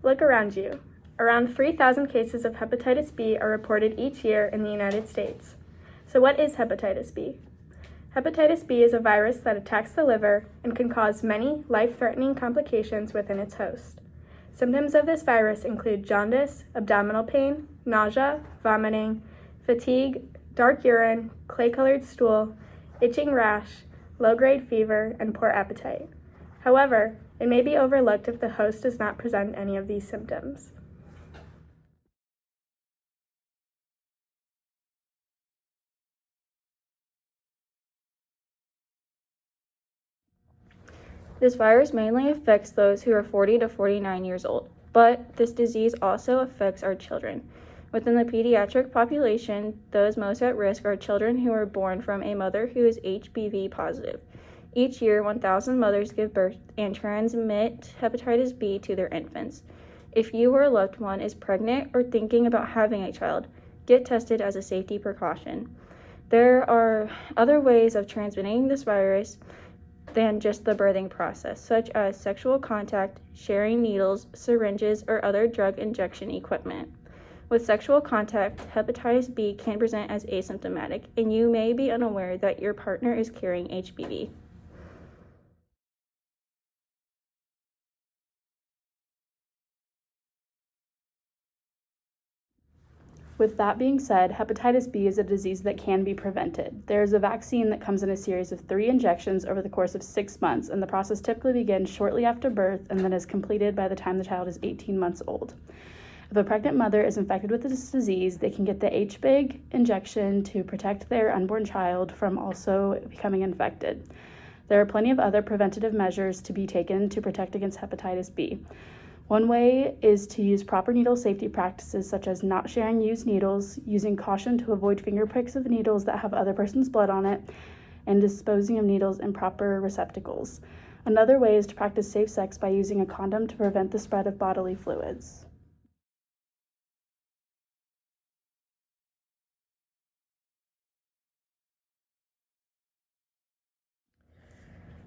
Look around you. Around 3,000 cases of hepatitis B are reported each year in the United States. So what is hepatitis B? Hepatitis B is a virus that attacks the liver and can cause many life-threatening complications within its host. Symptoms of this virus include jaundice, abdominal pain, nausea, vomiting, fatigue, dark urine, clay-colored stool, itching rash, low-grade fever, and poor appetite. However, it may be overlooked if the host does not present any of these symptoms. This virus mainly affects those who are 40 to 49 years old, but this disease also affects our children. Within the pediatric population, those most at risk are children who are born from a mother who is HBV positive. Each year, 1,000 mothers give birth and transmit hepatitis B to their infants. If you or a loved one is pregnant or thinking about having a child, get tested as a safety precaution. There are other ways of transmitting this virus than just the birthing process, such as sexual contact, sharing needles, syringes, or other drug injection equipment. With sexual contact, hepatitis B can present as asymptomatic, and you may be unaware that your partner is carrying HBV. With that being said, hepatitis B is a disease that can be prevented. There is a vaccine that comes in a series of 3 injections over the course of 6 months, and the process typically begins shortly after birth and then is completed by the time the child is 18 months old. If a pregnant mother is infected with this disease, they can get the HBIG injection to protect their unborn child from also becoming infected. There are plenty of other preventative measures to be taken to protect against hepatitis B. One way is to use proper needle safety practices, such as not sharing used needles, using caution to avoid finger pricks of needles that have other person's blood on it, and disposing of needles in proper receptacles. Another way is to practice safe sex by using a condom to prevent the spread of bodily fluids.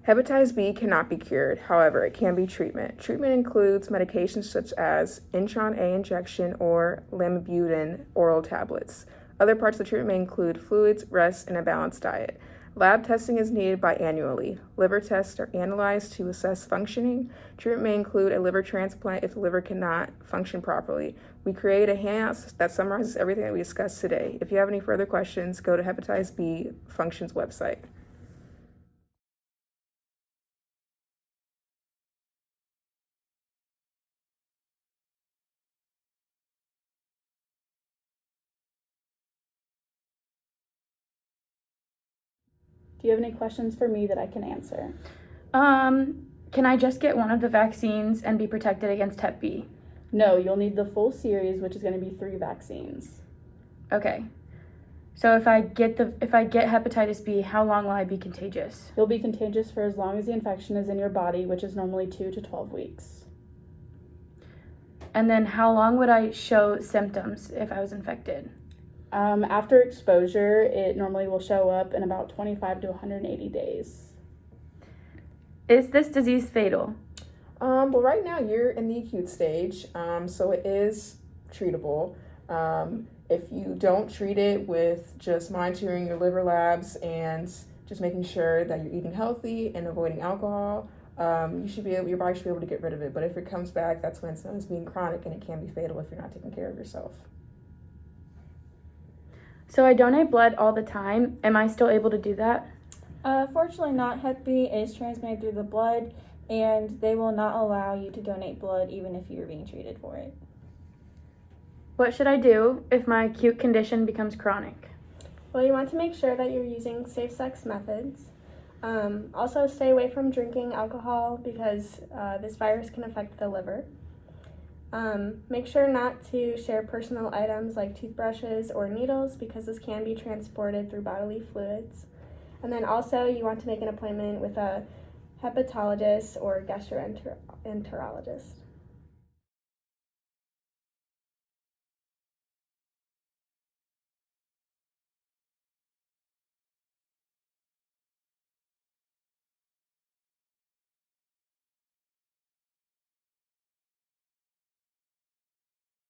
Hepatitis B cannot be cured, however, it can be treatment. Treatment includes medications such as Intron A injection or lamivudine oral tablets. Other parts of the treatment may include fluids, rest, and a balanced diet. Lab testing is needed biannually. Liver tests are analyzed to assess functioning. Treatment may include a liver transplant if the liver cannot function properly. We create a handout that summarizes everything that we discussed today. If you have any further questions, go to Hepatitis B Functions website. Do you have any questions for me that I can answer? Can I just get one of the vaccines and be protected against Hep B? No, you'll need the full series, which is going to be 3 vaccines. Okay. So if I get hepatitis B, how long will I be contagious? You'll be contagious for as long as the infection is in your body, which is normally 2 to 12 weeks. And then how long would I show symptoms if I was infected? After exposure, it normally will show up in about 25 to 180 days. Is this disease fatal? Well, right now you're in the acute stage, so it is treatable. If you don't treat it with just monitoring your liver labs and just making sure that you're eating healthy and avoiding alcohol, your body should be able to get rid of it. But if it comes back, that's when it's known as being chronic, and it can be fatal if you're not taking care of yourself. So I donate blood all the time. Am I still able to do that? Fortunately not. Hep B is transmitted through the blood, and they will not allow you to donate blood even if you're being treated for it. What should I do if my acute condition becomes chronic? Well, you want to make sure that you're using safe sex methods. Also, stay away from drinking alcohol because this virus can affect the liver. Make sure not to share personal items like toothbrushes or needles because this can be transported through bodily fluids. And then also you want to make an appointment with a hepatologist or gastroenterologist.